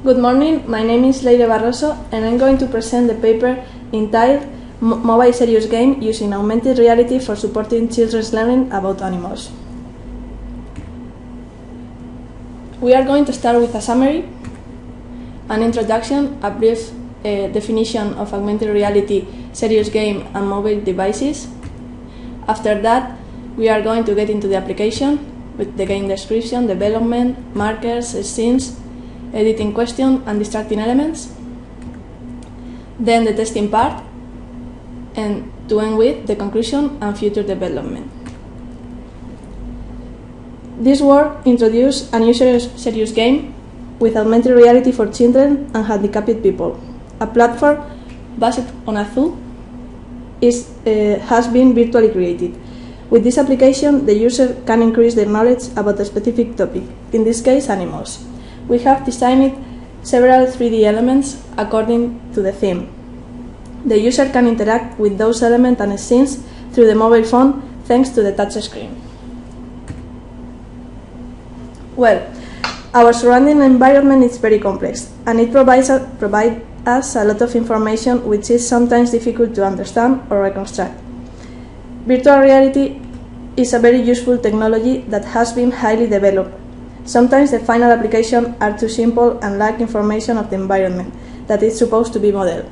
Good morning, my name is Leire Barroso and I'm going to present the paper entitled Mobile Serious Game Using Augmented Reality for Supporting Children's Learning About Animals. We are going to start with a summary, an introduction, a brief definition of augmented reality, serious game and mobile devices. After that, we are going to get into the application with the game description, development, markers, scenes, editing question and distracting elements. Then the testing part, and to end with the conclusion and future development. This work introduces a new serious game with augmented reality for children and handicapped people. A platform based on a zoo has been virtually created. With this application, the user can increase their knowledge about a specific topic, in this case animals. We have designed several 3D elements according to the theme. The user can interact with those elements and scenes through the mobile phone thanks to the touch screen. Well, our surrounding environment is very complex and it provides us a lot of information which is sometimes difficult to understand or reconstruct. Virtual reality is a very useful technology that has been highly developed. Sometimes the final applications are too simple and lack information of the environment that is supposed to be modeled.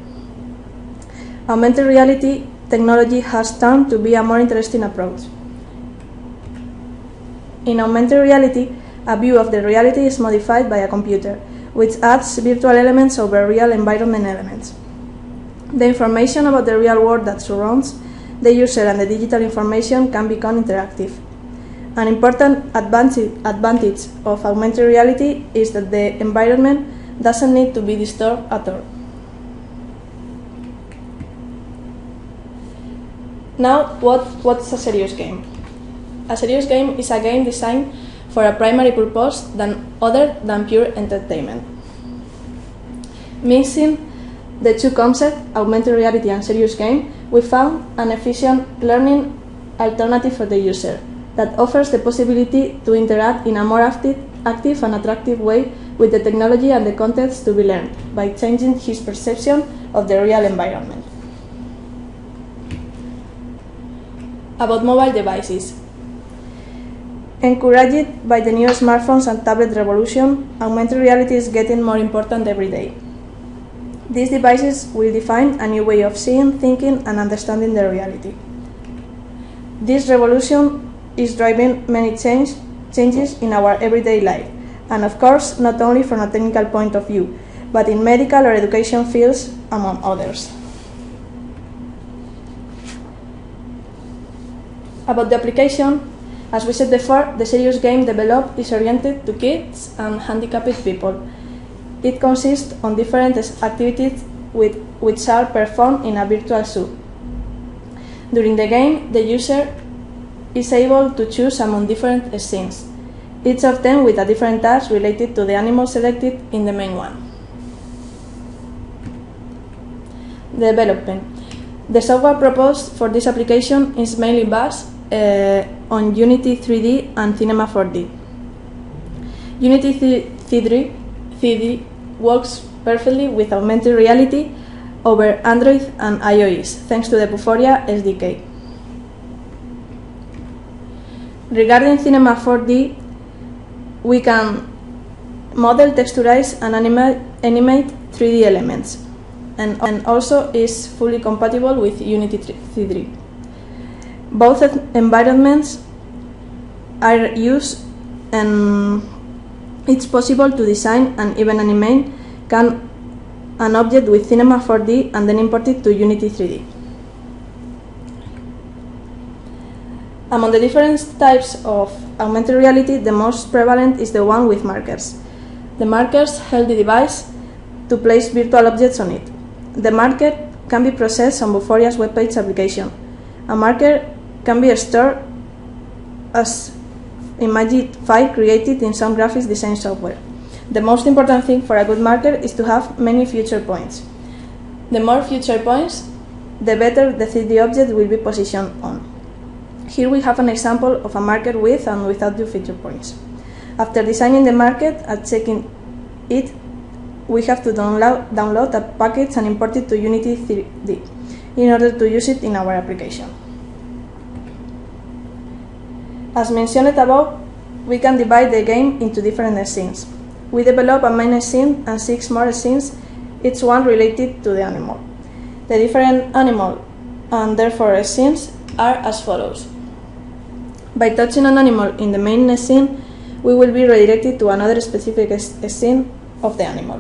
Augmented reality technology has turned to be a more interesting approach. In augmented reality, a view of the reality is modified by a computer, which adds virtual elements over real environment elements. The information about the real world that surrounds the user and the digital information can become interactive. An important advantage of augmented reality is that the environment doesn't need to be disturbed at all. Now, what's a serious game? A serious game is a game designed for a primary purpose other than pure entertainment. Mixing the two concepts, augmented reality and serious game, we found an efficient learning alternative for the user that offers the possibility to interact in a more active and attractive way with the technology and the content to be learned by changing his perception of the real environment. About mobile devices. Encouraged by the new smartphones and tablet revolution, augmented reality is getting more important every day. These devices will define a new way of seeing, thinking, and understanding the reality. This revolution is driving many changes in our everyday life, and of course, not only from a technical point of view, but in medical or education fields, among others. About the application, as we said before, the serious game developed is oriented to kids and handicapped people. It consists on different activities which are performed in a virtual zoo. During the game, the user is able to choose among different scenes, each of them with a different task related to the animal selected in the main one. Development. The software proposed for this application is mainly based on Unity 3D and Cinema 4D. Unity 3D works perfectly with augmented reality over Android and iOS, thanks to the Puforia SDK. Regarding Cinema 4D, we can model, texturize, and animate 3D elements, and also is fully compatible with Unity 3D. Both environments are used, and it's possible to design and even animate an object with Cinema 4D and then import it to Unity 3D. Among the different types of augmented reality, the most prevalent is the one with markers. The markers help the device to place virtual objects on it. The marker can be processed on Buforia's webpage application. A marker can be stored as image file created in some graphics design software. The most important thing for a good marker is to have many future points. The more future points, the better the 3D object will be positioned on. Here we have an example of a marker with and without the feature points. After designing the marker and checking it, we have to download a package and import it to Unity 3D in order to use it in our application. As mentioned above, we can divide the game into different scenes. We develop a main scene and 6 more scenes, each one related to the animal. The different animal and therefore scenes are as follows. By touching an animal in the main scene, we will be redirected to another specific scene of the animal.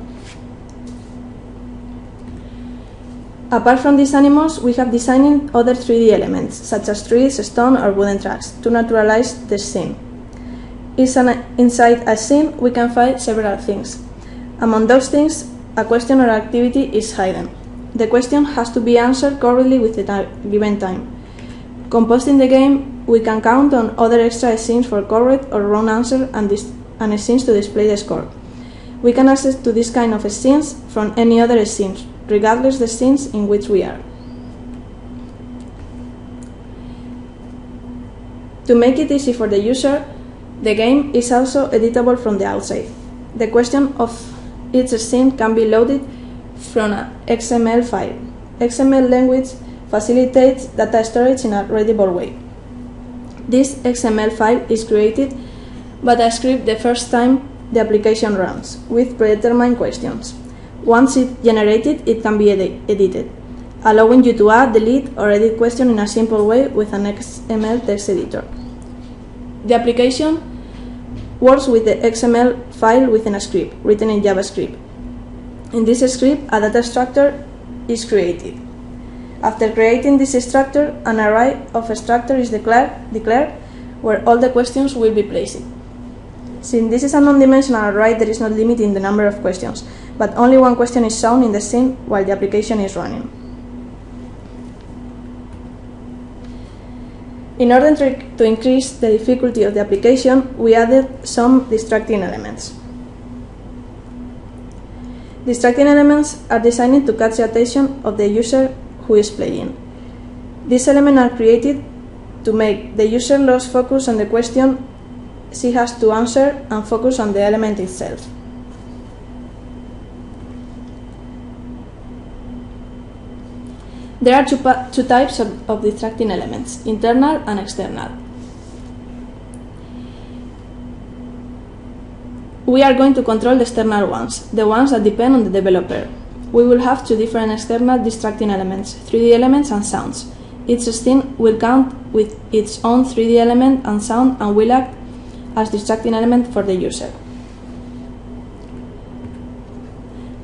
Apart from these animals, we have designed other 3D elements, such as trees, stone, or wooden tracks, to naturalize the scene. Inside a scene, we can find several things. Among those things, a question or activity is hidden. The question has to be answered correctly within a given time. Composing the game, we can count on other extra scenes for correct or wrong answer and scenes to display the score. We can access to this kind of scenes from any other scenes, regardless the scenes in which we are. To make it easy for the user, the game is also editable from the outside. The question of each scene can be loaded from an XML file. XML language facilitates data storage in a readable way. This XML file is created by a script the first time the application runs, with predetermined questions. Once it's generated, it can be edited, allowing you to add, delete, or edit questions in a simple way with an XML text editor. The application works with the XML file within a script, written in JavaScript. In this script, a data structure is created. After creating this structure, an array of structure is declared where all the questions will be placed. Since this is a non-dimensional array, there is no limit in the number of questions, but only one question is shown in the scene while the application is running. In order to increase the difficulty of the application, we added some distracting elements. Distracting elements are designed to catch the attention of the user who is playing. These elements are created to make the user lose focus on the question she has to answer and focus on the element itself. There are two types of distracting elements, internal and external. We are going to control the external ones, the ones that depend on the developer. We will have two different external distracting elements, 3D elements and sounds. Each scene will count with its own 3D element and sound and will act as distracting element for the user.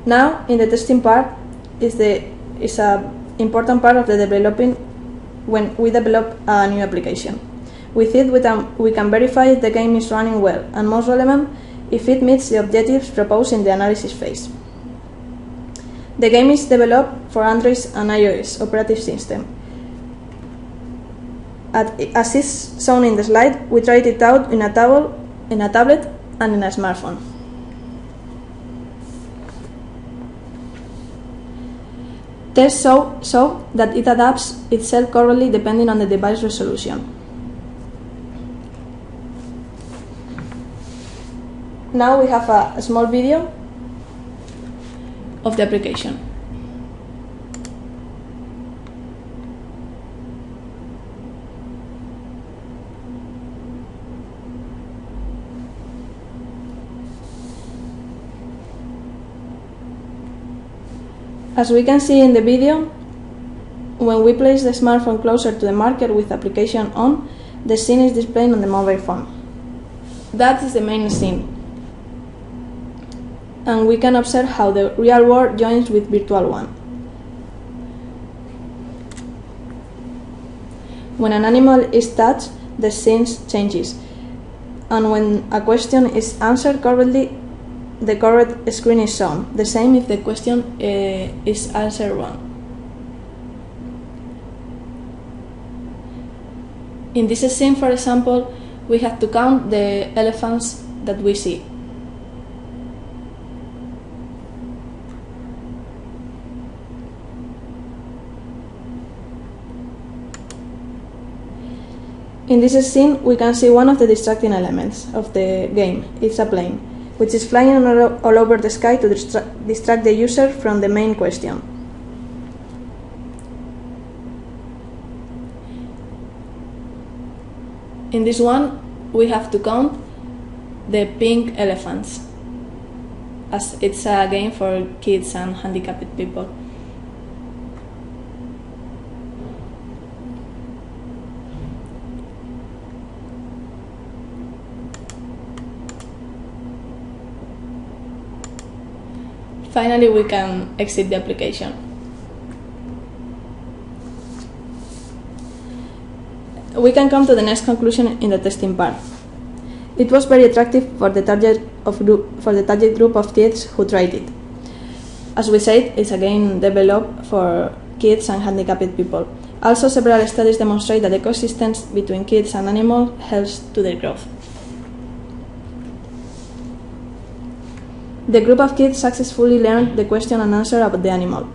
Now, in the testing part, is a important part of the developing when we develop a new application. With it, we can verify if the game is running well, and most relevant, if it meets the objectives proposed in the analysis phase. The game is developed for Android and iOS operative system. As is shown in the slide, we tried it out in a tablet and in a smartphone. Tests show that it adapts itself correctly depending on the device resolution. Now we have a small video of the application. As we can see in the video, when we place the smartphone closer to the marker with application on, the scene is displayed on the mobile phone. That is the main scene. And we can observe how the real world joins with virtual one. When an animal is touched, the scene changes. And when a question is answered correctly, the correct screen is shown. The same if the question is answered wrong. In this scene, for example, we have to count the elephants that we see. In this scene, we can see one of the distracting elements of the game. It's a plane. which is flying all over the sky to distract the user from the main question. In this one, we have to count the pink elephants, as it's a game for kids and handicapped people. Finally, we can exit the application. We can come to the next conclusion in the testing part. It was very attractive for the target group of kids who tried it. As we said, it's a game developed for kids and handicapped people. Also, several studies demonstrate that the coexistence between kids and animals helps to their growth. The group of kids successfully learned the question and answer about the animal.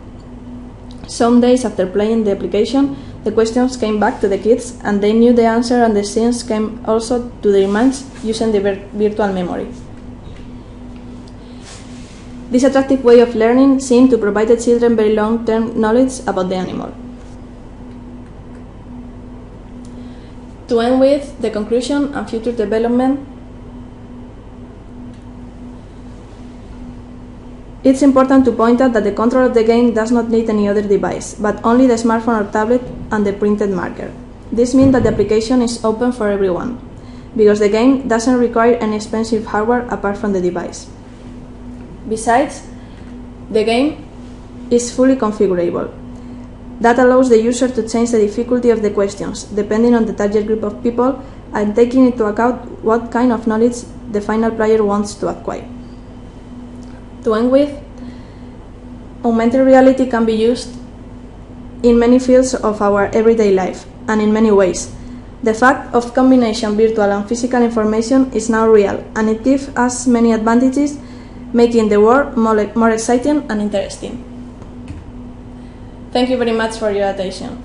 Some days after playing the application, the questions came back to the kids and they knew the answer, and the scenes came also to their minds using the virtual memory. This attractive way of learning seemed to provide the children very long-term knowledge about the animal. To end with the conclusion and future development, it's important to point out that the control of the game does not need any other device, but only the smartphone or tablet and the printed marker. This means that the application is open for everyone, because the game doesn't require any expensive hardware apart from the device. Besides, the game is fully configurable. That allows the user to change the difficulty of the questions, depending on the target group of people and taking into account what kind of knowledge the final player wants to acquire. To end with, augmented reality can be used in many fields of our everyday life and in many ways. The fact of combination virtual and physical information is now real, and it gives us many advantages, making the world more exciting and interesting. Thank you very much for your attention.